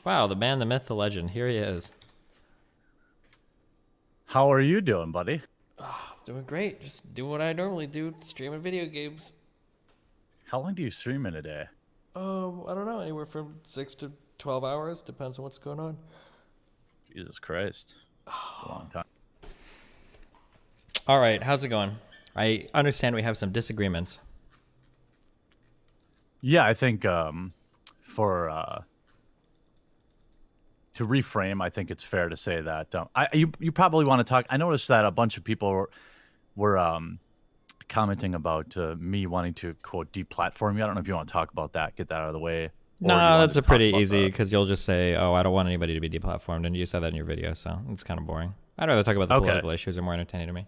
Wow, the man, the myth, the legend. Here he is. How are you doing, buddy? Doing great. Just doing what I normally do, streaming video games. How long do you stream in a day? I don't know, anywhere from 6 to 12 hours. Depends on what's going on. Jesus Christ. It's a long time. All right, how's it going? I understand we have some disagreements. Yeah, I think to reframe, I think it's fair to say that you probably want to talk. I noticed that a bunch of people were commenting about me wanting to quote deplatform you. I don't know if you want to talk about that. Get that out of the way. No, that's a pretty easy because you'll just say, "Oh, I don't want anybody to be deplatformed," and you said that in your video, so it's kind of boring. I'd rather talk about the political issues; they're more entertaining to me.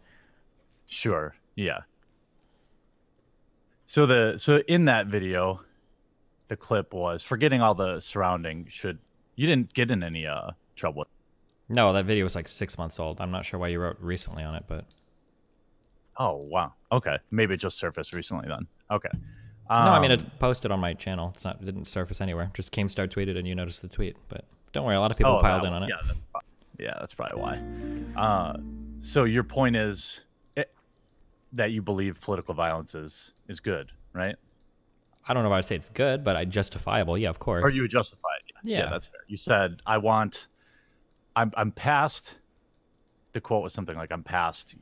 Sure. Yeah. So in that video, the clip was forgetting all the surrounding. You didn't get in any trouble? No, that video was like 6 months old. I'm not sure why you wrote recently on it, but oh wow, okay, maybe it just surfaced recently then. Okay. No, I mean it's posted on my channel. It didn't surface anywhere. Just Keemstar tweeted and you noticed the tweet. But don't worry, a lot of people piled in on it. Yeah, that's probably why. So your point is that you believe political violence is good, right? I don't know if I'd say it's good, but justifiable. Yeah, of course. Or you would justify it. Yeah, that's fair. You said, I'm past, the quote was something like, I'm past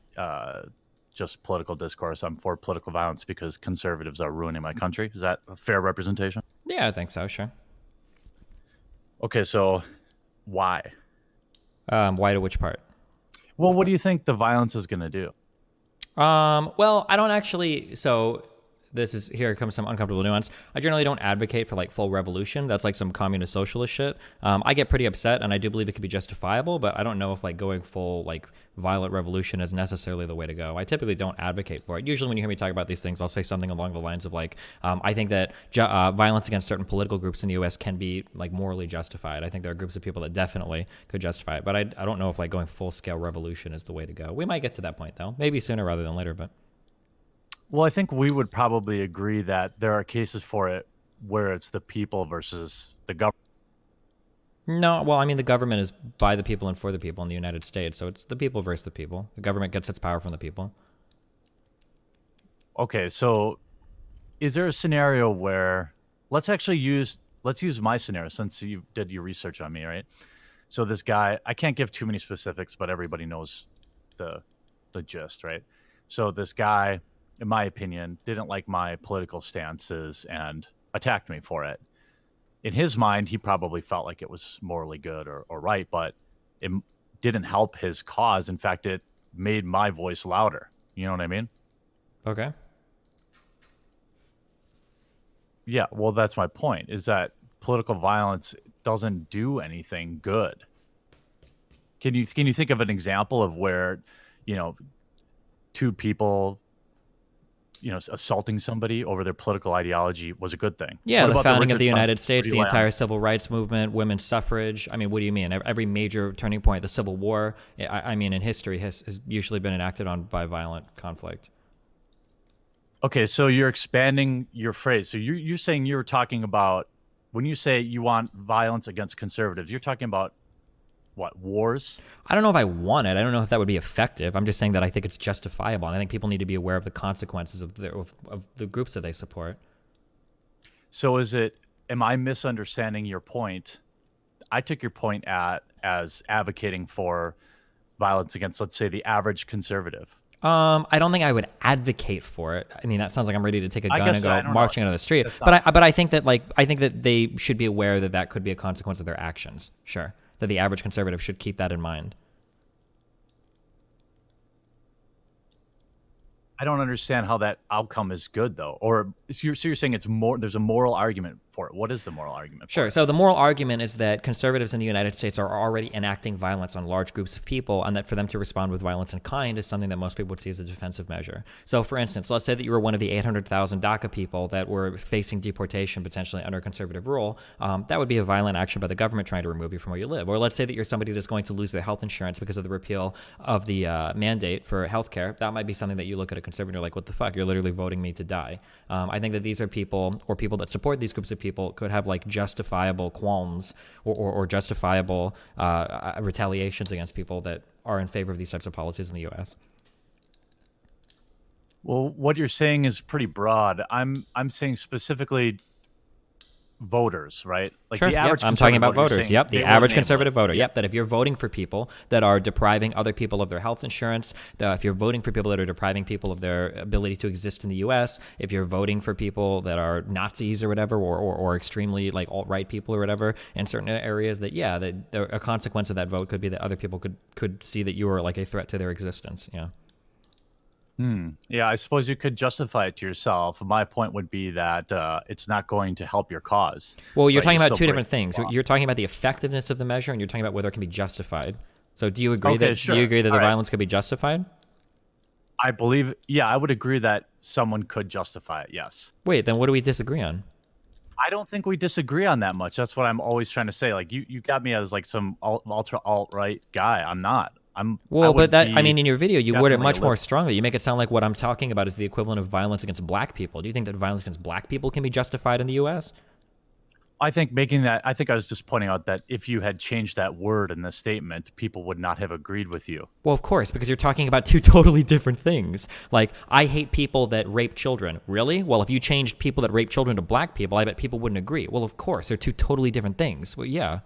just political discourse. I'm for political violence because conservatives are ruining my country. Is that a fair representation? Yeah, I think so, sure. Okay, so why? Why to which part? Well, what do you think the violence is going to do? Well, I don't actually, so here comes some uncomfortable nuance. I generally don't advocate for like full revolution. That's like some communist socialist shit. I get pretty upset and I do believe it could be justifiable, but I don't know if like going full like violent revolution is necessarily the way to go. I typically don't advocate for it. Usually when you hear me talk about these things, I'll say something along the lines of like, I think that violence against certain political groups in the US can be like morally justified. I think there are groups of people that definitely could justify it, but I don't know if like going full scale revolution is the way to go. We might get to that point though, maybe sooner rather than later, but. Well, I think we would probably agree that there are cases for it where it's the people versus the government. No, well, I mean, the government is by the people and for the people in the United States, so it's the people versus the people. The government gets its power from the people. Okay, so is there a scenario where let's use my scenario since you did your research on me, right? So this guy, I can't give too many specifics, but everybody knows the gist, right? So this guy, in my opinion, didn't like my political stances and attacked me for it. In his mind, he probably felt like it was morally good or right, but it didn't help his cause. In fact, it made my voice louder. You know what I mean? Okay. Yeah, well, that's my point, is that political violence doesn't do anything good. Can you think of an example of where, two people assaulting somebody over their political ideology was a good thing? Yeah, the founding of the United States, the entire civil rights movement, women's suffrage. I mean, what do you mean? Every major turning point, the Civil War, I mean, in history has usually been enacted by violent conflict. Okay, so you're expanding your phrase. So you're saying you're talking about, when you say you want violence against conservatives, you're talking about what, wars? I don't know if I want it. I don't know if that would be effective. I'm just saying that I think it's justifiable, and I think people need to be aware of the consequences of the groups that they support. So am I misunderstanding your point? I took your point as advocating for violence against, let's say, the average conservative. I don't think I would advocate for it. I mean, that sounds like I'm ready to take a gun and go marching onto the street. But I think that they should be aware that could be a consequence of their actions. Sure. That the average conservative should keep that in mind. I don't understand how that outcome is good, though. Or so you're saying there's a moral argument for it. What is the moral argument for it? So the moral argument is that conservatives in the United States are already enacting violence on large groups of people, and that for them to respond with violence in kind is something that most people would see as a defensive measure. So, for instance, let's say that you were one of the 800,000 DACA people that were facing deportation potentially under conservative rule. That would be a violent action by the government trying to remove you from where you live. Or let's say that you're somebody that's going to lose their health insurance because of the repeal of the mandate for healthcare. That might be something that you look at a conservative like, what the fuck? You're literally voting me to die. I think that these are people, or people that support these groups of people could have like justifiable qualms or justifiable retaliations against people that are in favor of these types of policies in the U.S. Well, what you're saying is pretty broad. I'm saying specifically voters, right? Like Sure. the average. Yep. I'm talking about voter, you're voters. saying Yep. The they average were conservative voter. nameless. Yep. That if you're voting for people that are depriving other people of their health insurance, if you're voting for people that are depriving people of their ability to exist in the U.S., if you're voting for people that are Nazis or whatever, or extremely like alt-right people or whatever in certain areas, that a consequence of that vote could be that other people could see that you are like a threat to their existence. Yeah. Yeah, I suppose you could justify it to yourself. My point would be that it's not going to help your cause. Well, you're right? talking You're about still two different breaking things. the law. You're talking about the effectiveness of the measure, and you're talking about whether it can be justified. So, do you agree Okay, that sure. do you agree that All the right. violence could be justified? I believe, yeah, I would agree that someone could justify it. Yes. Wait, then what do we disagree on? I don't think we disagree on that much. That's what I'm always trying to say. Like you got me as like some ultra alt-right guy. I'm not. Well, but in your video, you word it definitely much a more lib- strongly. You make it sound like what I'm talking about is the equivalent of violence against black people. Do you think that violence against black people can be justified in the U.S.? I think I was just pointing out that if you had changed that word in the statement, people would not have agreed with you. Well, of course, because you're talking about two totally different things. Like, I hate people that rape children. Really? Well, if you changed people that rape children to black people, I bet people wouldn't agree. Well, of course, they're two totally different things. Well, yeah.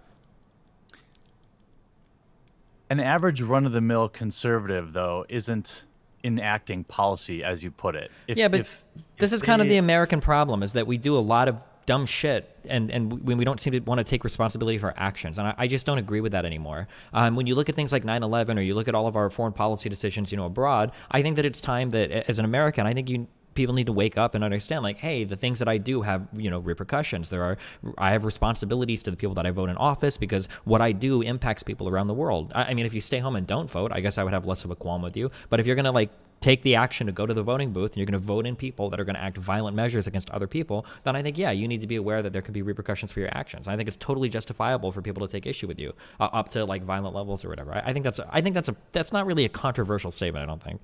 An average run-of-the-mill conservative, though, isn't enacting policy, as you put it. This is kind of the American problem, is that we do a lot of dumb shit and when we don't seem to want to take responsibility for our actions. And I just don't agree with that anymore. When you look at things like 9/11 or you look at all of our foreign policy decisions, abroad, I think that it's time that as an American, I think people need to wake up and understand, like, hey, the things that I do have, repercussions. I have responsibilities to the people that I vote in office because what I do impacts people around the world. I mean, if you stay home and don't vote, I guess I would have less of a qualm with you. But if you're going to take the action to go to the voting booth and you're going to vote in people that are going to act violent measures against other people, then I think, you need to be aware that there could be repercussions for your actions. I think it's totally justifiable for people to take issue with you up to like violent levels or whatever. I think that's not really a controversial statement. I don't think.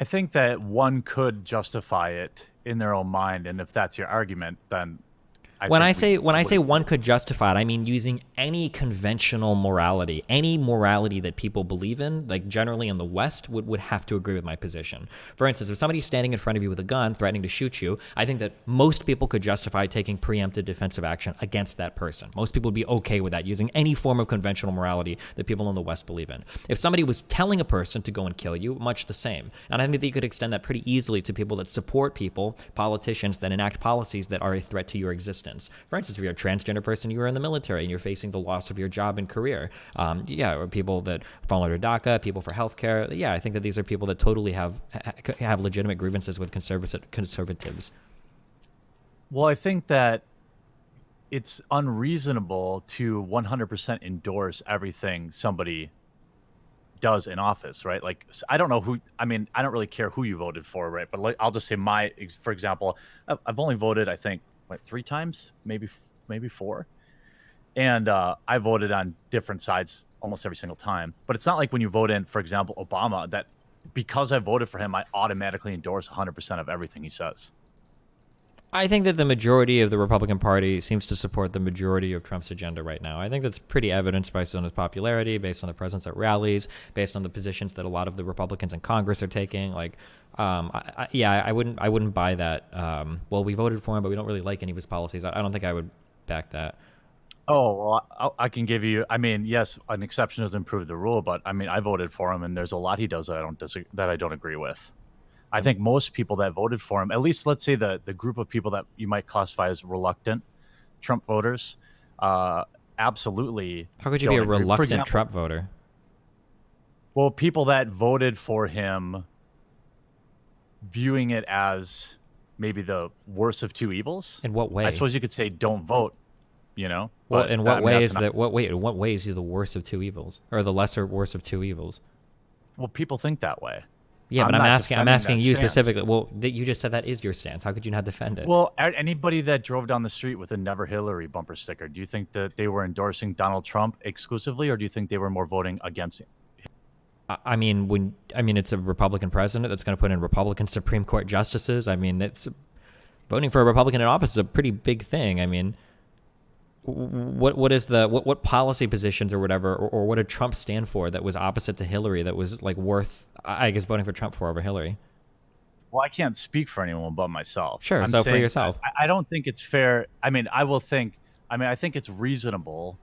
I think that one could justify it in their own mind, and if that's your argument, then when I say one could justify it, I mean using any conventional morality, any morality that people believe in, like generally in the West, would have to agree with my position. For instance, if somebody's standing in front of you with a gun threatening to shoot you, I think that most people could justify taking preemptive defensive action against that person. Most people would be okay with that, using any form of conventional morality that people in the West believe in. If somebody was telling a person to go and kill you, much the same. And I think that you could extend that pretty easily to people that support politicians that enact policies that are a threat to your existence. For instance, if you're a transgender person, you are in the military and you're facing the loss of your job and career. Or people that fall under DACA, people for healthcare. Yeah, I think that these are people that totally have legitimate grievances with conservatives. Well, I think that it's unreasonable to 100% endorse everything somebody does in office, right? Like, I don't know I don't really care who you voted for, right? But I'll just say for example, I've only voted, I think, 3 times, maybe 4. And I voted on different sides almost every single time. But it's not like when you vote in, for example, Obama, that because I voted for him, I automatically endorse 100% of everything he says. I think that the majority of the Republican Party seems to support the majority of Trump's agenda right now. I think that's pretty evidenced based on his popularity, based on the presence at rallies, based on the positions that a lot of the Republicans in Congress are taking. I wouldn't buy that. Well, we voted for him, but we don't really like any of his policies. I don't think I would back that. Oh, well, I can give you. Yes, an exception doesn't prove the rule, but I voted for him, and there's a lot he does that I don't agree with. I think most people that voted for him, at least let's say the group of people that you might classify as reluctant Trump voters, absolutely. How could you be a reluctant Trump voter? Well, people that voted for him, viewing it as maybe the worst of two evils. In what way? I suppose you could say don't vote. Well, in what way is that? In what way is he the worst of two evils, or the lesser worst of two evils? Well, people think that way. Yeah, but I'm asking you specifically. Well, you just said that is your stance. How could you not defend it? Well, anybody that drove down the street with a Never Hillary bumper sticker, do you think that they were endorsing Donald Trump exclusively, or do you think they were more voting against him? It's a Republican president that's going to put in Republican Supreme Court justices. Voting for a Republican in office is a pretty big thing. I mean, what policy positions or whatever, or what did Trump stand for that was opposite to Hillary that was like worth, I guess, voting for Trump for over Hillary? Well, I can't speak for anyone but myself. Sure. I'm So for saying yourself. I don't think it's fair. I mean, I think it's reasonable.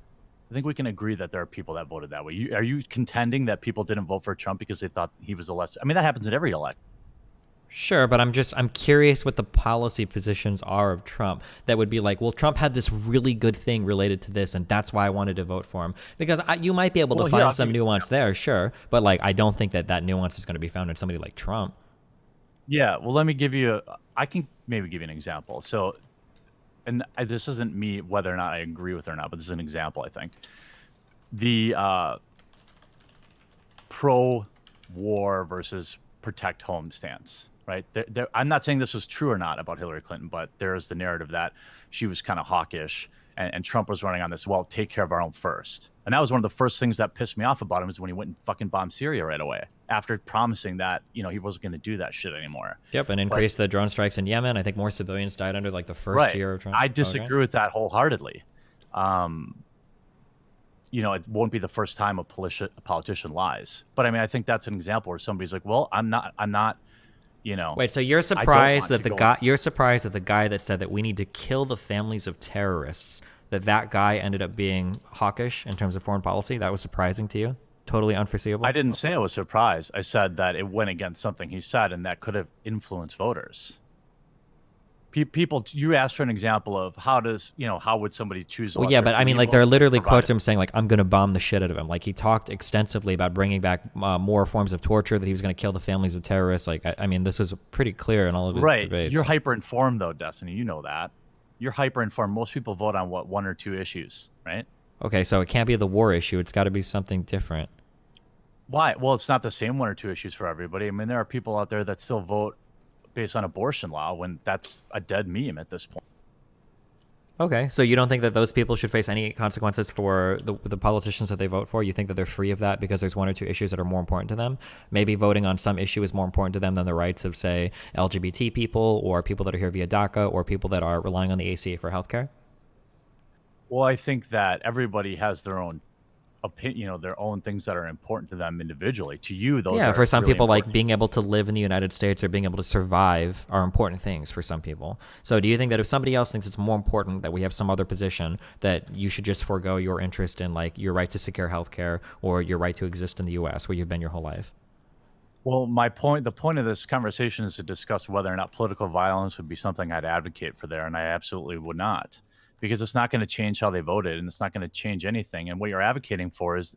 I think we can agree that there are people that voted that way. Are you contending that people didn't vote for Trump because they thought he was the less? I mean, that happens in every election. Sure, but I'm curious what the policy positions are of Trump that would be like, well, Trump had this really good thing related to this, and that's why I wanted to vote for him. Because you might be able to find some nuance there, sure, but like I don't think that nuance is going to be found in somebody like Trump. Yeah, well, let me give you. I can maybe give you an example. So, and this isn't me whether or not I agree with it or not, but this is an example. I think the pro-war versus protect home stance. Right. I'm not saying this was true or not about Hillary Clinton, but there's the narrative that she was kind of hawkish and Trump was running on this, well, take care of our own first. And that was one of the first things that pissed me off about him is when he went and fucking bombed Syria right away after promising that, he wasn't going to do that shit anymore. Yep. And increased the drone strikes in Yemen. I think more civilians died under like the first year of Trump. I disagree with that wholeheartedly. It won't be the first time a politician lies. But I mean, I think that's an example where somebody's like, well, I'm not. Wait, so you're surprised that the guy that said that we need to kill the families of terrorists, that guy ended up being hawkish in terms of foreign policy? That was surprising to you? Totally unforeseeable? I didn't say I was surprised. I said that it went against something he said, and that could have influenced voters. People, you asked for an example of how would somebody choose? Well, yeah, but I mean, like, there are literally quotes of him saying, like, I'm going to bomb the shit out of him. Like, he talked extensively about bringing back more forms of torture, that he was going to kill the families of terrorists. Like, I mean, this was pretty clear in all of his debates. You're hyper-informed, though, Destiny. You know that. You're hyper-informed. Most people vote on, one or two issues, right? Okay, so it can't be the war issue. It's got to be something different. Why? Well, it's not the same one or two issues for everybody. I mean, there are people out there that still vote based on abortion law when that's a dead meme at this point. Okay, so you don't think that those people should face any consequences for the politicians that they vote for? You think that they're free of that because there's one or two issues that are more important to them? Maybe voting on some issue is more important to them than the rights of, say, LGBT people or people that are here via DACA or people that are relying on the ACA for healthcare? Well, I think that everybody has their own opinion, their own things that are important to them individually. To you, those yeah, are for some really people, important. like being able to live in the United States or being able to survive are important things for some people. So do you think that if somebody else thinks it's more important that we have some other position, that you should just forego your interest in, like, your right to secure healthcare or your right to exist in the U.S. where you've been your whole life? Well, the point of this conversation is to discuss whether or not political violence would be something I'd advocate for there, and I absolutely would not. Because it's not going to change how they voted, and it's not going to change anything. And what you're advocating for is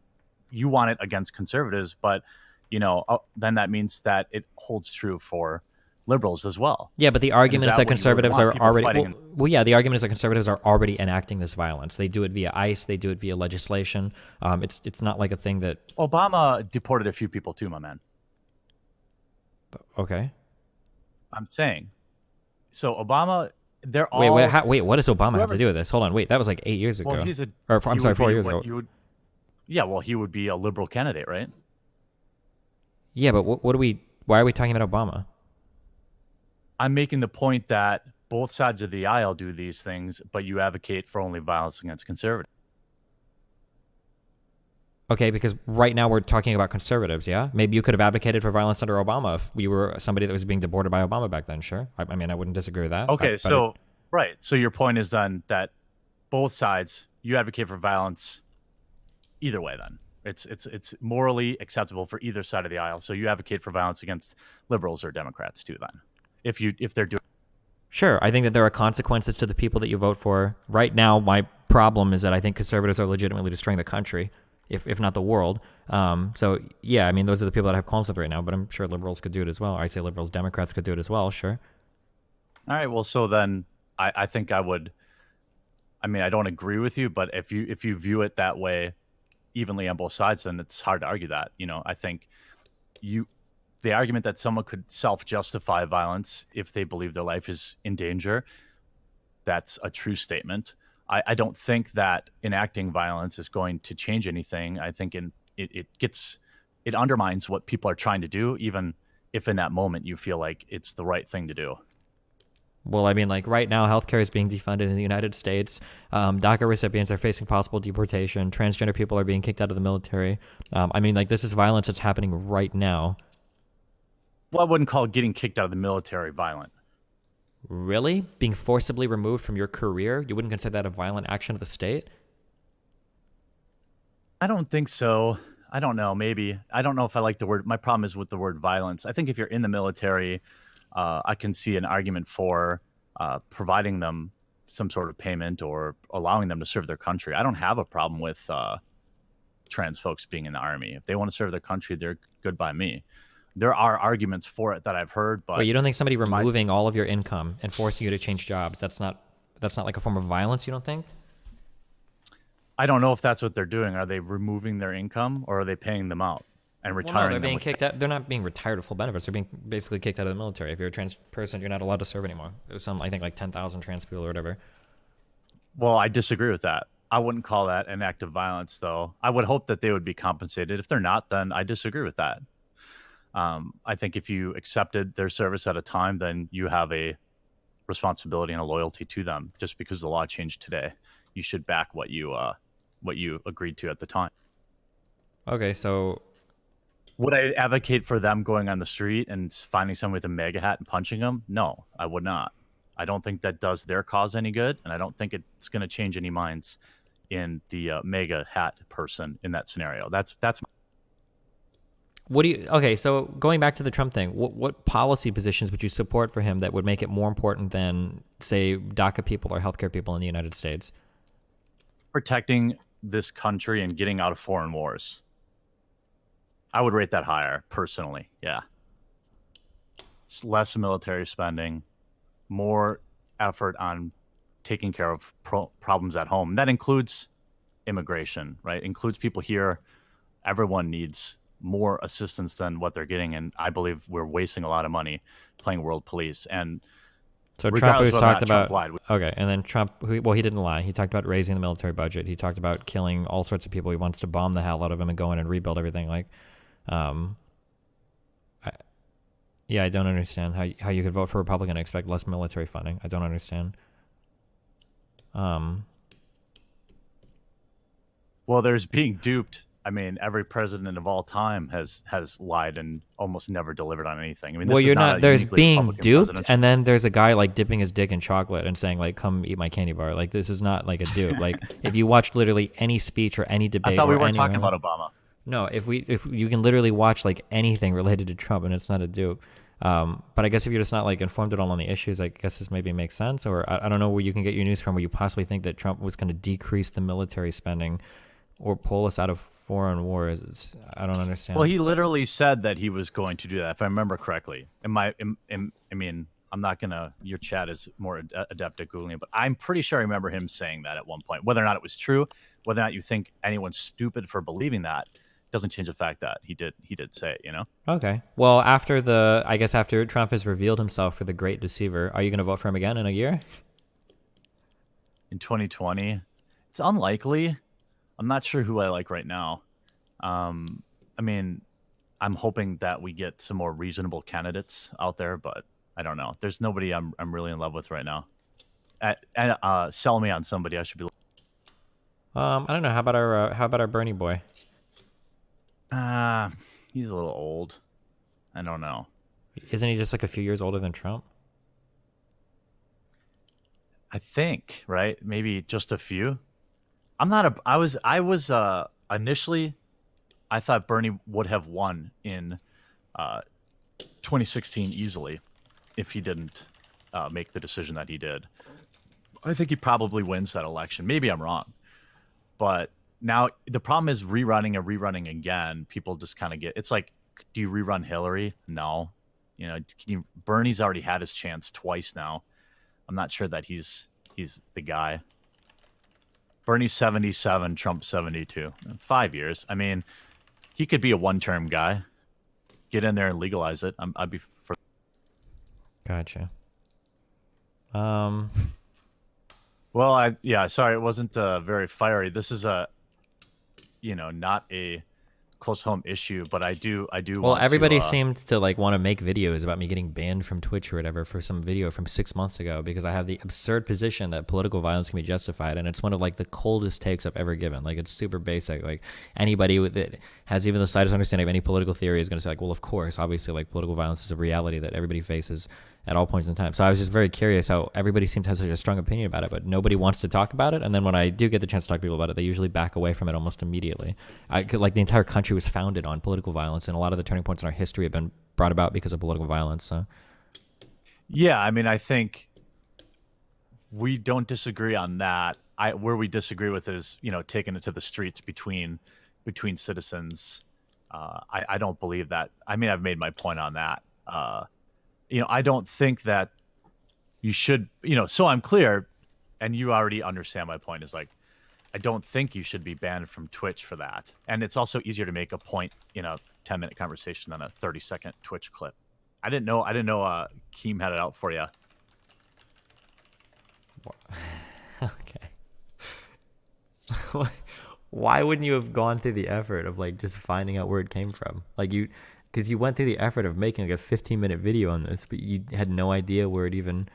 you want it against conservatives, but then that means that it holds true for liberals as well. Yeah, but the argument is that conservatives are already the argument is that conservatives are already enacting this violence. They do it via ICE, they do it via legislation. It's not like a thing that Obama deported a few people too, my man. Okay. I'm saying. So Obama, they're all... Wait, what does Obama have to do with this? Hold on, wait, that was like 8 years ago. Well, 4 years ago. He would be a liberal candidate, right? Yeah, but why are we talking about Obama? I'm making the point that both sides of the aisle do these things, but you advocate for only violence against conservatives. Okay, because right now we're talking about conservatives, yeah? Maybe you could have advocated for violence under Obama if we were somebody that was being deported by Obama back then, sure. I mean, I wouldn't disagree with that. Okay, right. So your point is then that both sides, you advocate for violence either way then. It's morally acceptable for either side of the aisle. So you advocate for violence against liberals or Democrats too then. If they're doing... Sure, I think that there are consequences to the people that you vote for. Right now, my problem is that I think conservatives are legitimately destroying the country, if not the world. So, yeah, I mean, those are the people that have qualms with right now, but I'm sure liberals could do it as well. I say liberals, Democrats could do it as well, sure. All right, well, so then I think I would... I mean, I don't agree with you, but if you view it that way evenly on both sides, then it's hard to argue that. I think the argument that someone could self-justify violence if they believe their life is in danger, that's a true statement. I don't think that enacting violence is going to change anything. I think it undermines what people are trying to do, even if in that moment you feel like it's the right thing to do. Well, I mean, like right now, healthcare is being defunded in the United States. DACA recipients are facing possible deportation. Transgender people are being kicked out of the military. I mean, like this is violence that's happening right now. Well, I wouldn't call getting kicked out of the military violent. Really? Being forcibly removed from your career? You wouldn't consider that a violent action of the state? I don't think so. I don't know. Maybe. I don't know if I like the word. My problem is with the word violence. I think if you're in the military, I can see an argument for providing them some sort of payment or allowing them to serve their country. I don't have a problem with trans folks being in the army. If they want to serve their country, they're good by me. There are arguments for it that I've heard, but Wait, you don't think somebody removing all of your income and forcing you to change jobs, that's not like a form of violence, you don't think? I don't know if that's what they're doing. Are they removing their income or are they paying them out and Well, no, retiring they're them? being kicked out. They're not being retired with full benefits. They're being basically kicked out of the military. If you're a trans person, you're not allowed to serve anymore. There's some, I think, like 10,000 trans people or whatever. Well, I disagree with that. I wouldn't call that an act of violence, though. I would hope that they would be compensated. If they're not, then I disagree with that. I think if you accepted their service at a time, then you have a responsibility and a loyalty to them. Just because the law changed today, you should back what you agreed to at the time. Okay, so Would I advocate for them going on the street and finding someone with a MAGA hat and punching them? No, I would not. I don't think that does their cause any good, and I don't think it's going to change any minds in the MAGA hat person in that scenario. That's what do you? Okay, so going back to the Trump thing, what policy positions would you support for him that would make it more important than, say, DACA people or healthcare people in the United States? protecting this country and getting out of foreign wars. I would rate that higher, personally. Yeah. It's less military spending, more effort on taking care of problems at home. That includes immigration, right? Includes people here. Everyone needs more assistance than what they're getting, and I believe we're wasting a lot of money playing world police. And So Trump regardless always of whether or talked not Trump about lied, okay, and then Trump, well, he didn't lie. He talked about raising the military budget. He talked about killing all sorts of people. He wants to bomb the hell out of them and go in and rebuild everything. Like, um, yeah, I don't understand how you could vote for Republican and expect less military funding. I don't understand. well, there's being duped. I mean, every president of all time has lied and almost never delivered on anything. I mean, this Well, is you're not not. a There's uniquely being Republican duped, presidential. and then there's a guy like dipping his dick in chocolate and saying like, "Come eat my candy bar." Like, this is not like a dupe. Like, if you watch literally any speech or any debate, I thought we or weren't any talking about Obama. No, if you can literally watch like anything related to Trump and it's not a dupe. But I guess if you're just not like informed at all on the issues, I guess this maybe makes sense. Or I don't know where you can get your news from where you possibly think that Trump was going to decrease the military spending or pull us out of foreign wars. I don't understand. Well, he literally said that he was going to do that, if I remember correctly. I mean, I'm not gonna. Your chat is more adept at googling, but I'm pretty sure I remember him saying that at one point. Whether or not it was true, whether or not you think anyone's stupid for believing that, doesn't change the fact that he did say it. You know. Okay. Well, after Trump has revealed himself for the great deceiver, are you going to vote for him again in a year? In 2020, it's unlikely. I'm not sure who I like right now. I mean, I'm hoping that we get some more reasonable candidates out there, but I don't know. There's nobody I'm really in love with right now. Sell me on somebody. I should be. I don't know. How about our Bernie boy? He's a little old. I don't know. Isn't he just like a few years older than Trump? I think, right? Maybe just a few. I was initially, I thought Bernie would have won in 2016 easily if he didn't make the decision that he did. I think he probably wins that election. Maybe I'm wrong. But now the problem is rerunning again. People just kind of it's like, do you rerun Hillary? No. You know, Bernie's already had his chance twice now. I'm not sure that he's the guy. Bernie's 77, Trump 72. 5 years. I mean, he could be a one-term guy. Get in there and legalize it. I'd be for. Gotcha. Well, sorry, it wasn't very fiery. This is not a close home issue, but I do Well, want to. everybody seemed to like want to make videos about me getting banned from Twitch or whatever for some video from 6 months ago because I have the absurd position that political violence can be justified, and it's one of like the coldest takes I've ever given. Like it's super basic. Like anybody that has even the slightest understanding of any political theory is going to say like, well, of course, obviously, like political violence is a reality that everybody faces at all points in time. So I was just very curious how everybody seemed to have such a strong opinion about it, but nobody wants to talk about it. And then when I do get the chance to talk to people about it, they usually back away from it almost immediately. Like the entire country was founded on political violence, and a lot of the turning points in our history have been brought about because of political violence. So, yeah, I mean, I think we don't disagree on that. Where we disagree with is, taking it to the streets between citizens. I don't believe that. I mean, I've made my point on that. I don't think that you should, so I'm clear, and you already understand my point is like, I don't think you should be banned from Twitch for that. And it's also easier to make a point in a 10-minute conversation than a 30-second Twitch clip. I didn't know Keem had it out for you. okay. Why wouldn't you have gone through the effort of like just finding out where it came from? Like because you went through the effort of making like a 15-minute video on this, but you had no idea where it even.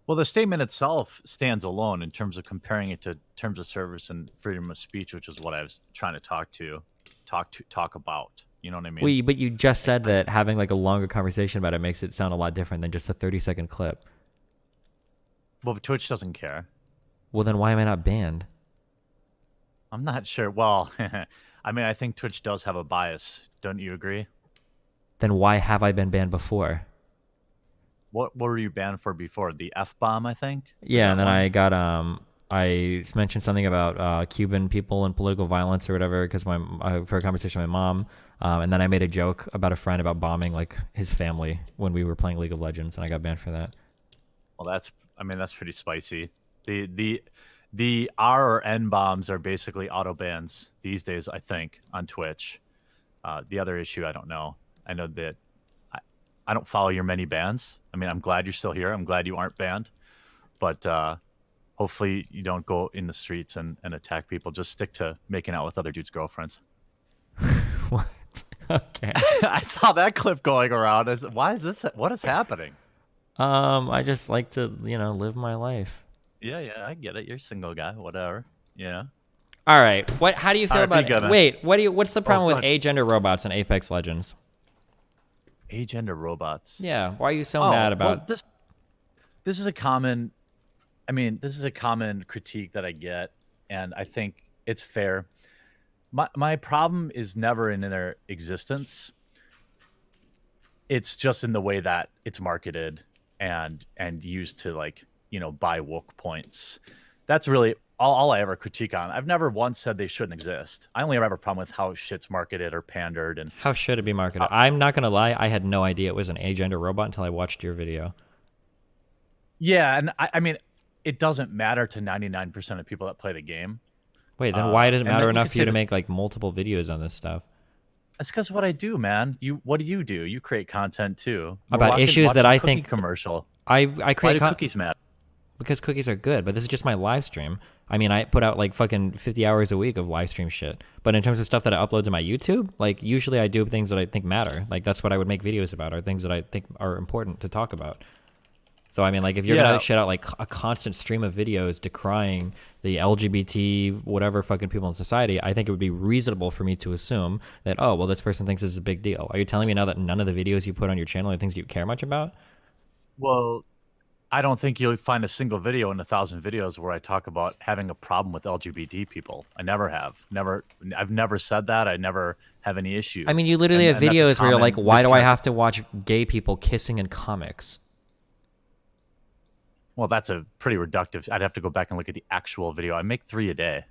Well, the statement itself stands alone in terms of comparing it to terms of service and freedom of speech, which is what I was trying to talk about. You know what I mean? But you just said that having like a longer conversation about it makes it sound a lot different than just a 30-second clip. Well, but Twitch doesn't care. Well, then why am I not banned? I'm not sure. Well, I mean, I think Twitch does have a bias. Don't you agree? Then why have I been banned before? What were you banned for before? The F-bomb, I think? Yeah, and then I got I mentioned something about Cuban people and political violence or whatever because for a conversation with my mom, and then I made a joke about a friend about bombing like his family when we were playing League of Legends, and I got banned for that. Well, that's pretty spicy. The R or N bombs are basically auto bans these days, I think, on Twitch. The other issue, I don't know. I know that I don't follow your many bans. I mean, I'm glad you're still here. I'm glad you aren't banned. But hopefully you don't go in the streets and attack people. Just stick to making out with other dudes' girlfriends. What? Okay. I saw that clip going around. Why is this? What is happening? I just like to, live my life. Yeah, I get it. You're a single guy, whatever. Yeah. All right. How do you feel about it? Wait, what's the problem with agender robots in Apex Legends? Agender robots. Yeah. Why are you so mad about this? This is a common critique that I get, and I think it's fair. My problem is never in their existence. It's just in the way that it's marketed and used to buy woke points. That's really all I ever critique on. I've never once said they shouldn't exist. I only ever have a problem with how shit's marketed or pandered. And how should it be marketed? I'm not going to lie. I had no idea it was an agender robot until I watched your video. Yeah. And I mean, it doesn't matter to 99% of people that play the game. Wait, then why does it matter enough for you to make like multiple videos on this stuff? That's because what I do, man. What do? You create content too. About issues that I think commercial. I create. Why do cookies matter? Because cookies are good, but this is just my live stream. I mean, I put out like fucking 50 hours a week of live stream shit. But in terms of stuff that I upload to my YouTube, like usually I do things that I think matter. Like that's what I would make videos about, or things that I think are important to talk about. So I mean, like if you're gonna shit out like a constant stream of videos decrying the LGBT whatever fucking people in society, I think it would be reasonable for me to assume that, oh well, this person thinks this is a big deal. Are you telling me now that none of the videos you put on your channel are things you care much about? Well, I don't think you'll find a single video in 1,000 videos where I talk about having a problem with LGBT people. I never have. I've never said that. I never have any issue. I mean, you literally have videos where you're like, why do I have to watch gay people kissing in comics? Well, that's a pretty reductive. I'd have to go back and look at the actual video. I make 3 a day,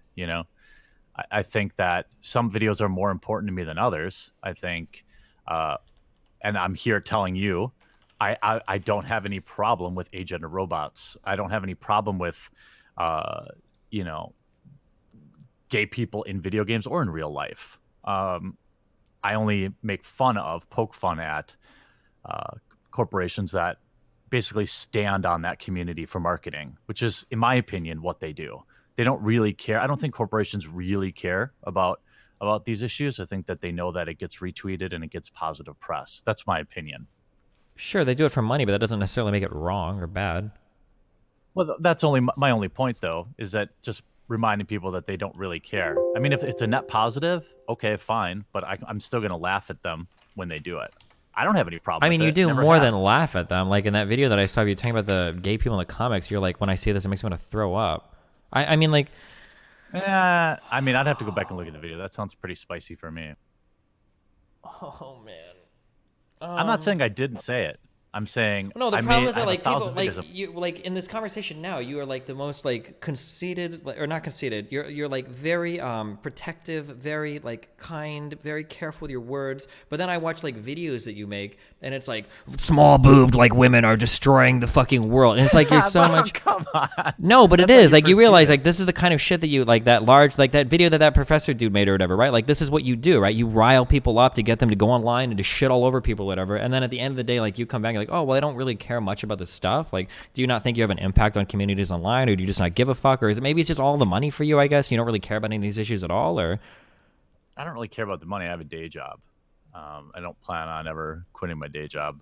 I think that some videos are more important to me than others. I think, and I'm here telling you, I don't have any problem with agender robots. I don't have any problem with, gay people in video games or in real life. I only poke fun at corporations that basically stand on that community for marketing, which is, in my opinion, what they do. They don't really care. I don't think corporations really care about about these issues. I think that they know that it gets retweeted and it gets positive press. That's my opinion. Sure, they do it for money, but that doesn't necessarily make it wrong or bad. Well, that's only my only point, though, is that just reminding people that they don't really care. I mean, if it's a net positive, okay, fine, but I'm still going to laugh at them when they do it. I don't have any problem I with mean, you it. do Never more have. than laugh at them. Like in that video that I saw of you talking about the gay people in the comics, you're like, when I see this, it makes me want to throw up. I mean, like, I mean, I'd have to go back and look at the video. That sounds pretty spicy for me. oh man. I'm not saying I didn't say it. I'm saying No, the I problem made is I that have like people 1,000 like videos of. you like in this conversation now you are like the most like conceited or not conceited. You're like very protective, very like kind, very careful with your words. But then I watch like videos that you make and it's like small boobed like women are destroying the fucking world. And it's like you're so much Come on. No, but it That's how is you like you perceive realize it. like this is the kind of shit that you like that large like that video that professor dude made or whatever, right? Like this is what you do, right? You rile people up to get them to go online and to shit all over people or whatever. And then at the end of the day, like you come back and you're like, oh well, I don't really care much about this stuff. Like, do you not think you have an impact on communities online, or do you just not give a fuck, or is it maybe it's just all the money for you? I guess you don't really care about any of these issues at all, or I don't really care about the money. I have a day job. I don't plan on ever quitting my day job.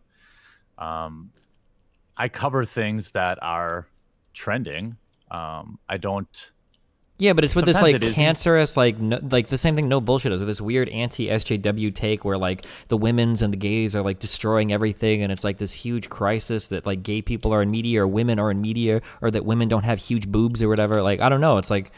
I cover things that are trending. I don't. yeah, but it's with this Sometimes like it is cancerous, like no, like the same thing. No bullshit is with this weird anti-SJW take where like the women's and the gays are like destroying everything, and it's like this huge crisis that like gay people are in media or women are in media, or that women don't have huge boobs or whatever. Like I don't know. It's like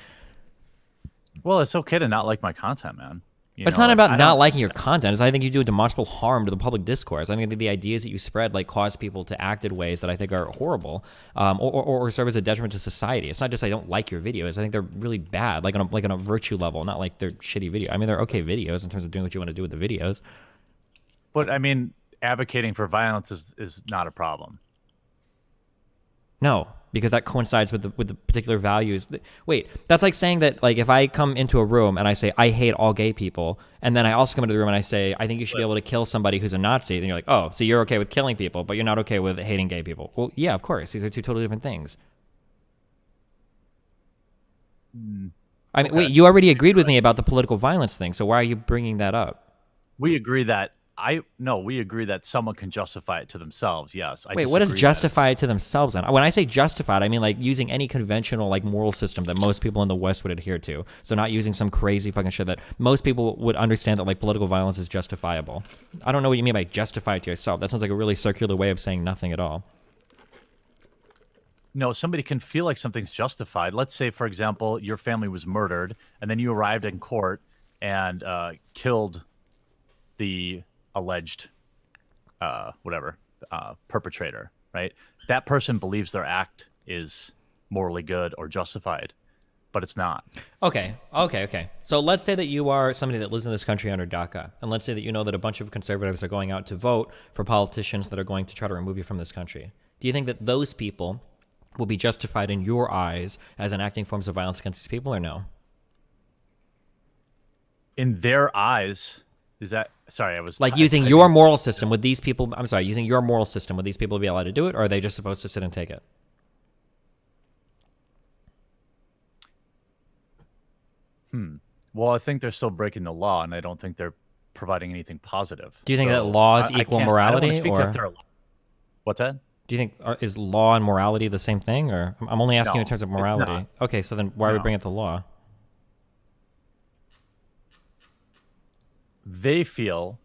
Well, it's okay to not like my content, man. it's not about not liking your content. It's I think you do a demonstrable harm to the public discourse. I think the ideas that you spread like cause people to act in ways that I think are horrible, or serve as a detriment to society. It's not just I don't like your videos. I think they're really bad, like on a virtue level, not like they're shitty video. I mean, they're okay videos in terms of doing what you want to do with the videos. But I mean, advocating for violence is not a problem. No, because that coincides with the particular values. Wait, that's like saying that like if I come into a room and I say I hate all gay people, and then I also come into the room and I say I think you should be able to kill somebody who's a Nazi, then you're like, oh, so you're okay with killing people, but you're not okay with hating gay people. Well, yeah, of course, these are two totally different things. I mean, Okay. wait, you already agreed with me about the political violence thing, so why are you bringing that up? We agree that we agree that someone can justify it to themselves. Yes. I Wait, what does disagree that justify it's- it to themselves then? When I say justified, I mean like using any conventional like moral system that most people in the West would adhere to. So not using some crazy fucking shit that most people would understand that like political violence is justifiable. I don't know what you mean by justify it to yourself. That sounds like a really circular way of saying nothing at all. No, somebody can feel like something's justified. Let's say, for example, your family was murdered, and then you arrived in court and killed the alleged perpetrator, right? That person believes their act is morally good or justified, but it's not. Okay. So let's say that you are somebody that lives in this country under DACA, and let's say that you know that a bunch of conservatives are going out to vote for politicians that are going to try to remove you from this country. Do you think that those people will be justified in your eyes as enacting forms of violence against these people, or no? In their eyes, is that sorry? I was Like ty- using typing- your moral system, would these people? I'm sorry, using your moral system, would these people be allowed to do it, or are they just supposed to sit and take it? Well, I think they're still breaking the law, and I don't think they're providing anything positive. Do you think So, that laws I equal can't- I don't morality, wanna speak to or if they're- What's that? do you think is law and morality the same thing? Or I'm only asking you in No, terms of it's morality. not. Okay, so then why are we No. bringing up the law? They feel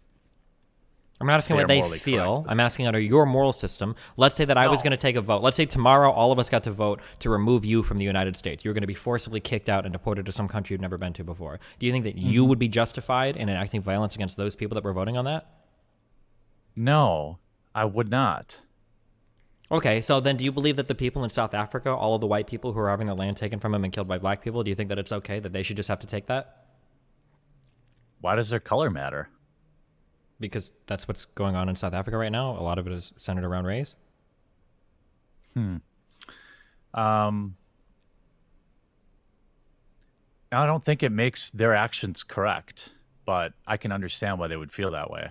I'm not asking They what are they morally feel. correct. I'm asking under your moral system. Let's say that I was No. going to take a vote. Let's say tomorrow all of us got to vote to remove you from the United States. You're going to be forcibly kicked out and deported to some country you've never been to before. Do you think that you would be justified in enacting violence against those people that were voting on that? no, I would not. Okay, so then do you believe that the people in South Africa, all of the white people who are having their land taken from them and killed by black people, do you think that it's okay that they should just have to take that? Why does their color matter? Because that's what's going on in South Africa right now. A lot of it is centered around race. I don't think it makes their actions correct, but I can understand why they would feel that way.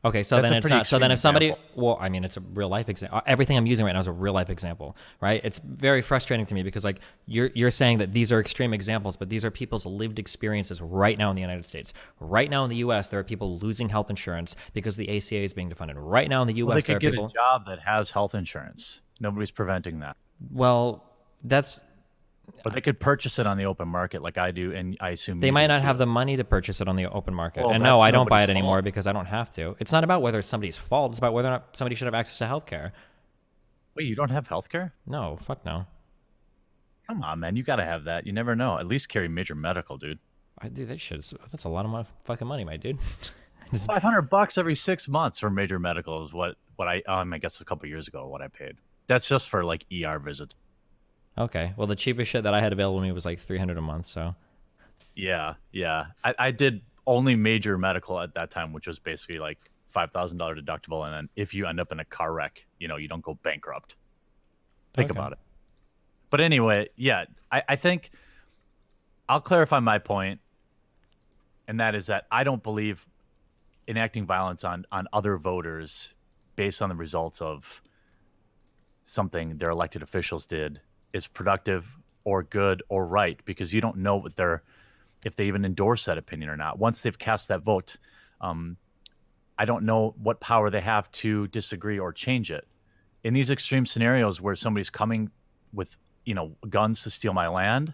Okay, so That's then a it's pretty not. So then extreme if somebody, example. well, I mean, it's a real life example. Everything I'm using right now is a real life example, right? It's very frustrating to me because like you're saying that these are extreme examples, but these are people's lived experiences right now in the United States. Right now in the U.S., there are people losing health insurance because the ACA is being defunded. Right now in the Well, they U.S., there could are get a people. job that has health insurance. Nobody's preventing that. Well, that's Or they could purchase it on the open market like I do, and I assume they you might do not have too. the money to purchase it on the open market. Well, And no, that's I don't buy nobody's it anymore fault. because I don't have to. It's not about whether it's somebody's fault. It's about whether or not somebody should have access to healthcare. Wait, you don't have health care? No, fuck no. Come on, man. You got to have that. You never know. At least carry major medical, dude. I do that shit. That's a lot of fucking money, my dude. $500 every 6 months for major medical is what I guess a couple years ago what I paid. That's just for like ER visits. Okay. Well, the cheapest shit that I had available to me was like $300 a month. So Yeah, yeah. I did only major medical at that time, which was basically like $5,000 deductible, and then if you end up in a car wreck, you don't go bankrupt. Think Okay. about it. But anyway, yeah, I think I'll clarify my point, and that is that I don't believe enacting violence on other voters based on the results of something their elected officials did is productive or good or right, because you don't know if they even endorse that opinion or not. Once they've cast that vote, I don't know what power they have to disagree or change it. In these extreme scenarios where somebody's coming with, guns to steal my land,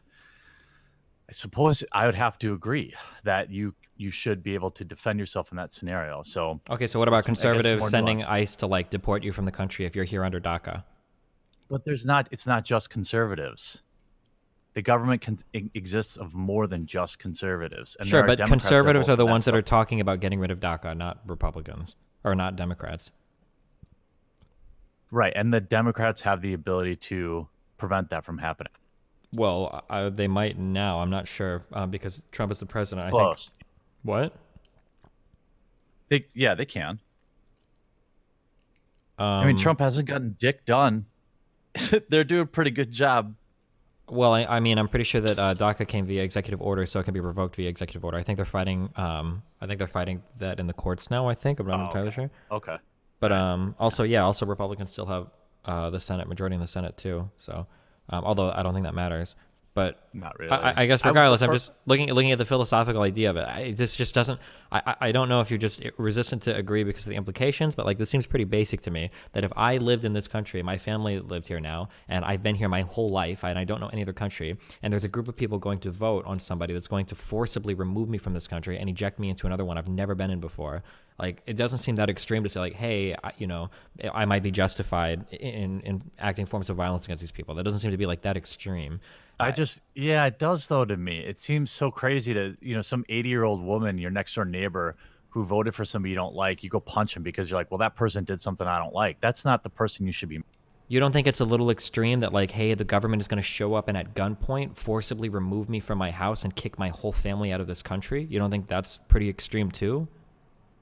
I suppose I would have to agree that you should be able to defend yourself in that scenario. So okay. So what about I guess conservatives more sending nuanced. ICE to like deport you from the country if you're here under DACA? But it's not just conservatives. The government exists of more than just conservatives. And Sure, there are but Democrats that conservatives vote are for the that ones that are stuff. talking about getting rid of DACA, not Republicans or not Democrats. Right. And the Democrats have the ability to prevent that from happening. Well, they might now. I'm not sure because Trump is the president. I think. Close. What? They can. I mean, Um, Trump hasn't gotten dick done. They're doing a pretty good job. Well, I mean, I'm pretty sure that DACA came via executive order, so it can be revoked via executive order. I think they're fighting. I think they're fighting that in the courts now. I think I'm not entirely sure. Okay. But also Republicans still have the Senate majority in the Senate too. So, although I don't think that matters. But Not really. I guess I would regardless, I'm prefer- just looking at the philosophical idea of it. This just doesn't. I don't know if you're just resistant to agree because of the implications, but like this seems pretty basic to me. That if I lived in this country, my family lived here now, and I've been here my whole life, and I don't know any other country, and there's a group of people going to vote on somebody that's going to forcibly remove me from this country and eject me into another one I've never been in before. Like it doesn't seem that extreme to say like, hey, I might be justified in acting forms of violence against these people. That doesn't seem to be like that extreme. yeah, it does though to me. It seems so crazy to, some 80-year-old woman, your next door neighbor who voted for somebody you don't like, you go punch him because you're like, well, that person did something I don't like. That's not the person you should be. You don't think it's a little extreme that like, hey, the government is going to show up and at gunpoint forcibly remove me from my house and kick my whole family out of this country? You don't think that's pretty extreme too?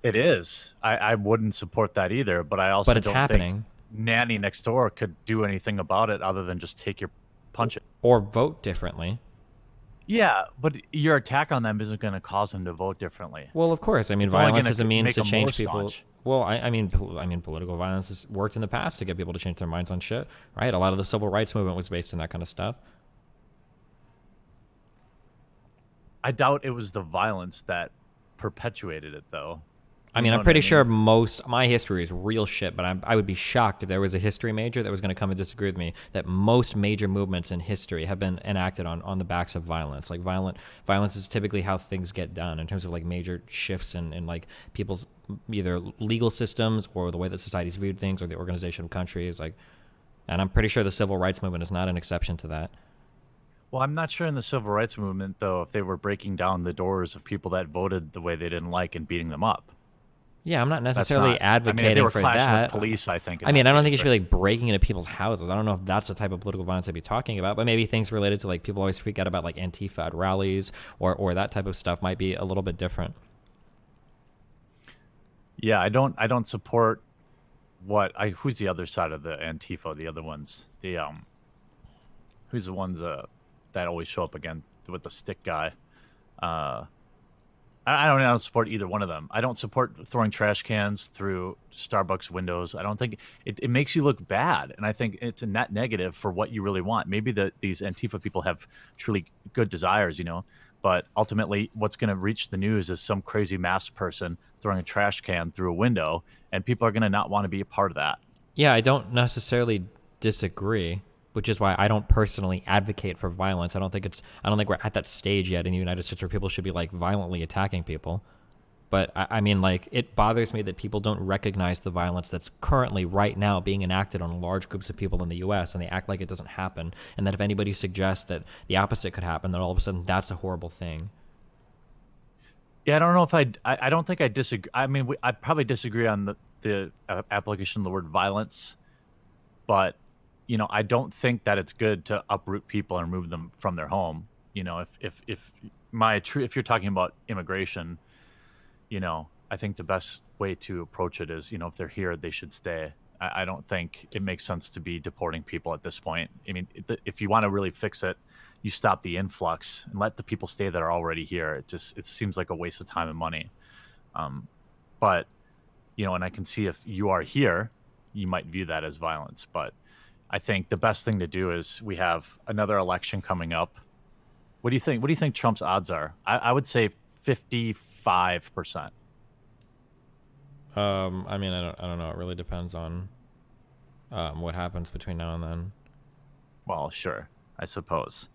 It is. I wouldn't support that either, but I also But it's don't happening. think Nanny next door could do anything about it other than just take your punch it. Or vote differently. Yeah, but your attack on them isn't going to cause them to vote differently. Well, of course. I mean, It's only violence gonna is a means make to them change more people. staunch. Well, I mean, political violence has worked in the past to get people to change their minds on shit, right? A lot of the civil rights movement was based on that kind of stuff. I doubt it was the violence that perpetuated it, though. I You mean, know I'm what pretty I sure mean? my history is real shit, but I would be shocked if there was a history major that was going to come and disagree with me that most major movements in history have been enacted on the backs of violence. Like violence is typically how things get done in terms of like major shifts in like people's either legal systems or the way that societies viewed things or the organization of countries. Like, and I'm pretty sure the civil rights movement is not an exception to that. Well, I'm not sure in the civil rights movement, though, if they were breaking down the doors of people that voted the way they didn't like and beating them up. Yeah, I'm not That's necessarily not. advocating I mean, if they were for clashing that. with police, I think. I mean, I don't think you should be like breaking into people's houses. I don't know if that's the type of political violence I'd be talking about, but maybe things related to like people always freak out about like Antifa at rallies or that type of stuff might be a little bit different. Yeah, I don't support who's the other side of the Antifa, the other ones. Who's the ones that always show up again with the stick guy? I I don't support either one of them. I don't support throwing trash cans through Starbucks windows. I don't think it makes you look bad, and I think it's a net negative for what you really want. Maybe these Antifa people have truly good desires, but ultimately, what's going to reach the news is some crazy mass person throwing a trash can through a window, and people are going to not want to be a part of that. Yeah, I don't necessarily disagree, which is why I don't personally advocate for violence. I don't think we're at that stage yet in the United States where people should be like violently attacking people. But I mean, like, it bothers me that people don't recognize the violence that's currently right now being enacted on large groups of people in the U.S. and they act like it doesn't happen. And that if anybody suggests that the opposite could happen, then all of a sudden that's a horrible thing. Yeah, I don't know if I don't think I disagree. I mean, I probably disagree on the application of the word violence, but I don't think that it's good to uproot people and remove them from their home. If you're talking about immigration, I think the best way to approach it is, if they're here, they should stay. I don't think it makes sense to be deporting people at this point. I mean, if you want to really fix it, you stop the influx and let the people stay that are already here. It seems like a waste of time and money. But, and I can see if you are here, you might view that as violence. But I think the best thing to do is we have another election coming up. What do you think? What do you think Trump's odds are? I would say 55%. I mean, I don't know. It really depends on what happens between now and then. Well, sure, I suppose.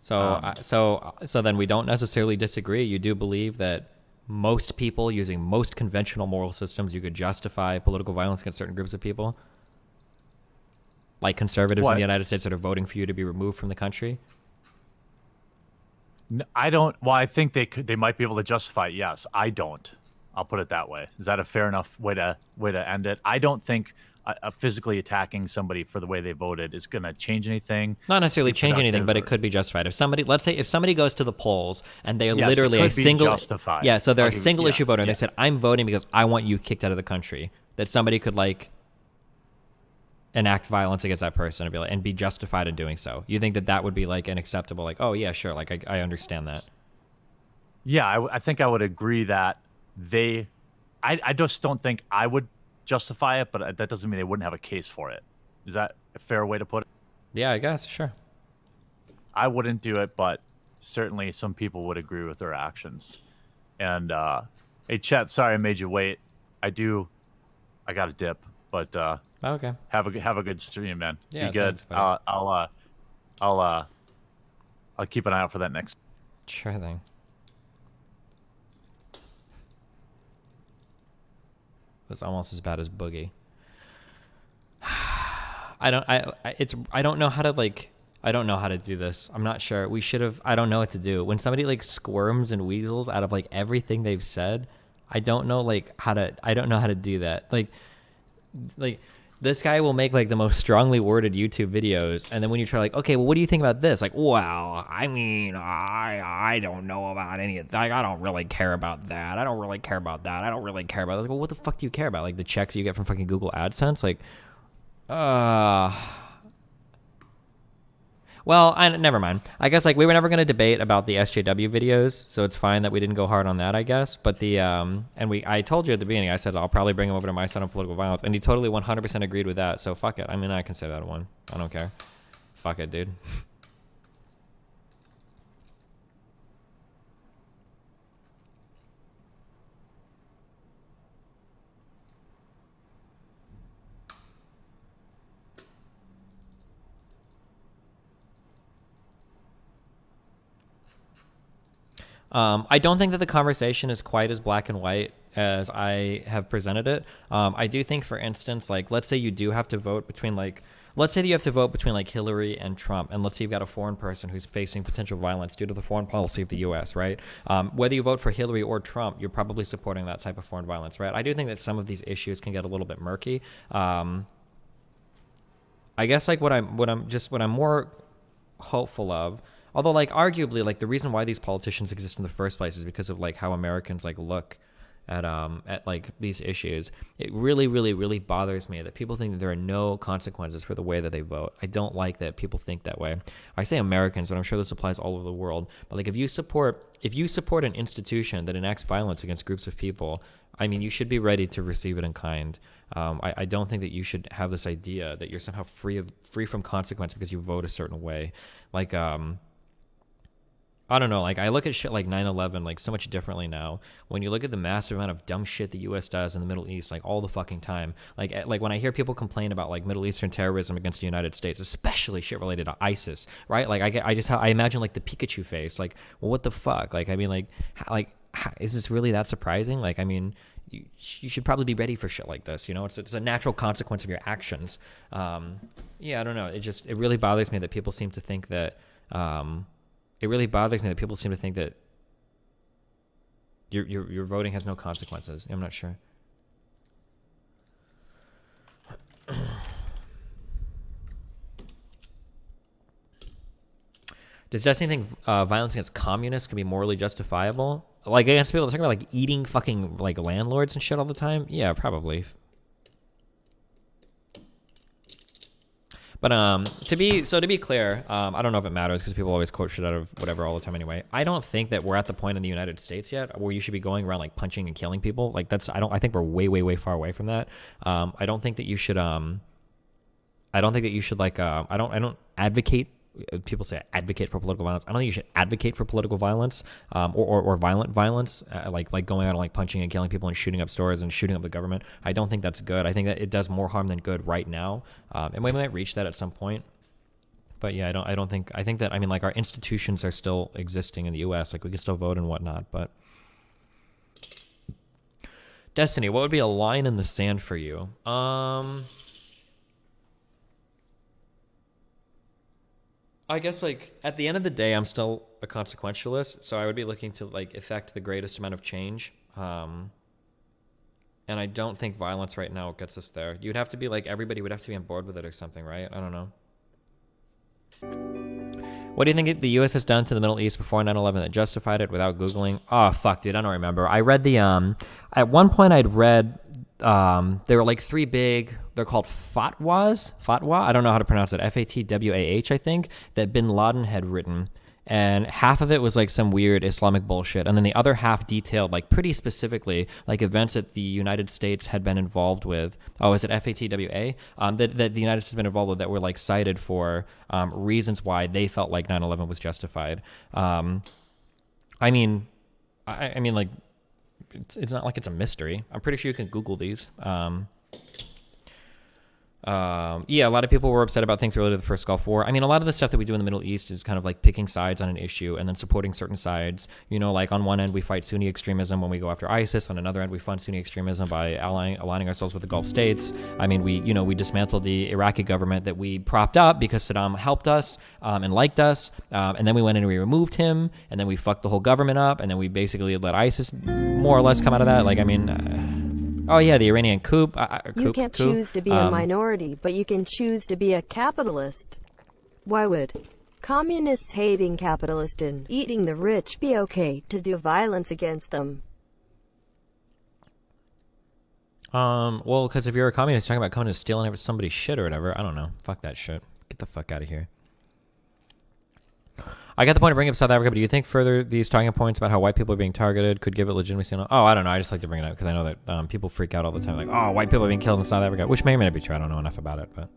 So then we don't necessarily disagree. You do believe that most people using most conventional moral systems, you could justify political violence against certain groups of people, like conservatives in the United States that are voting for you to be removed from the country. I don't. Well, I think they might be able to justify it. Yes, I don't. I'll put it that way. Is that a fair enough way to end it? I don't think physically attacking somebody for the way they voted is going to change anything. Not necessarily change anything, but it could be justified. Let's say if somebody goes to the polls and they are literally a single, justified. Yeah, so they're a single issue voter, and they said, "I'm voting because I want you kicked out of the country." That somebody could enact violence against that person and be justified in doing so. You think that would be an acceptable, oh yeah, sure, I understand that. Yeah, I think I would agree that I just don't think I would justify it, but that doesn't mean they wouldn't have a case for it. Is that a fair way to put it? Yeah, I guess, sure. I wouldn't do it, but certainly some people would agree with their actions. And hey, Chet, sorry I made you wait. I got a dip, but okay. Have a good stream, man. Yeah, be good. Thanks, I'll keep an eye out for that next. Sure thing. It's almost as bad as Boogie. I don't know how to do this. I'm not sure. I don't know what to do. When somebody squirms and weasels out of everything they've said, I don't know how to do that. This guy will make the most strongly worded YouTube videos, and then when you try okay, well, what do you think about this? Well, I mean, I don't know about any of that. I don't really care about that. I don't really care about that. I don't really care about that. Well, what the fuck do you care about? The checks you get from fucking Google AdSense? Well, never mind. I guess we were never going to debate about the SJW videos, so it's fine that we didn't go hard on that, I guess. But I told you at the beginning, I said I'll probably bring him over to my side on political violence, and he totally 100% agreed with that. So fuck it. I mean, I can say that one. I don't care. Fuck it, dude. I don't think that the conversation is quite as black and white as I have presented it. I do think, for instance, let's say you do have to vote between let's say that you have to vote between Hillary and Trump, and let's say you've got a foreign person who's facing potential violence due to the foreign policy of the U.S., right? Whether you vote for Hillary or Trump, you're probably supporting that type of foreign violence, right? I do think that some of these issues can get a little bit murky. I guess what I'm more hopeful of. Although, arguably, the reason why these politicians exist in the first place is because of, how Americans, look at like these issues. It really, really, really bothers me that people think that there are no consequences for the way that they vote. I don't like that people think that way. I say Americans, but I'm sure this applies all over the world. But like if you support an institution that enacts violence against groups of people, I mean, you should be ready to receive it in kind. I don't think that you should have this idea that you're somehow free from consequence because you vote a certain way. Like, I don't know, like I look at shit like 9/11 like so much differently now. When you look at the massive amount of dumb shit the US does in the Middle East, like all the fucking time, like when I hear people complain about like Middle Eastern terrorism against the United States, especially shit related to ISIS, right? Like I imagine like the Pikachu face, like, well, what the fuck? Like, I mean, is this really that surprising? Like, I mean, you should probably be ready for shit like this, you know? It's a natural consequence of your actions. Yeah, I don't know. It really bothers me that people seem to think that. It really bothers me that people seem to think that your voting has no consequences. I'm not sure. Does Destiny think violence against communists can be morally justifiable? Like against people talking about like eating fucking like landlords and shit all the time? Yeah, probably. But to be clear, I don't know if it matters because people always quote shit out of whatever all the time anyway. I don't think that we're at the point in the United States yet where you should be going around like punching and killing people. Like I think we're way far away from that. I don't think that you should like I don't advocate. People say advocate for political violence. I don't think you should advocate for political violence or violent violence, like going out and like punching and killing people and shooting up stores and shooting up the government. I don't think that's good. I think that it does more harm than good right now, and we might reach that at some point. But yeah, I think that, I mean, like our institutions are still existing in the U.S. Like we can still vote and whatnot. But Destiny, what would be a line in the sand for you? I guess like at the end of the day, I'm still a consequentialist, so I would be looking to like effect the greatest amount of change. And I don't think violence right now gets us there. You'd have to be like, everybody would have to be on board with it or something, right? I don't know. What do you think the U.S. has done to the Middle East before 9/11 that justified it without Googling? Oh, fuck, dude, I don't remember. I read at one point I'd read, there were like three big, they're called fatwa, I don't know how to pronounce it, Fatwah, I think, that bin Laden had written. And half of it was like some weird Islamic bullshit. And then the other half detailed like pretty specifically like events that the United States had been involved with. Oh, is it Fatwa? That the United States has been involved with that were like cited for reasons why they felt like 9/11 was justified. I mean, like, it's not like it's a mystery. I'm pretty sure you can Google these. Yeah, a lot of people were upset about things related to the first Gulf War. I mean, a lot of the stuff that we do in the Middle East is kind of like picking sides on an issue and then supporting certain sides. You know, like on one end, we fight Sunni extremism when we go after ISIS. On another end, we fund Sunni extremism by aligning ourselves with the Gulf states. I mean, we dismantled the Iraqi government that we propped up because Saddam helped us and liked us. And then we went in and we removed him. And then we fucked the whole government up. And then we basically let ISIS more or less come out of that. Like, I mean... Oh, yeah, the Iranian coup. You can't choose to be a minority, but you can choose to be a capitalist. Why would communists hating capitalists and eating the rich be okay to do violence against them? Well, because if you're a communist talking about coming and stealing somebody's shit or whatever, I don't know. Fuck that shit. Get the fuck out of here. I got the point of bringing up South Africa, but do you think further these talking points about how white people are being targeted could give it legitimacy? Oh, I don't know. I just like to bring it up because I know that people freak out all the time. Like, oh, white people are being killed in South Africa, which may or may not be true. I don't know enough about it, but...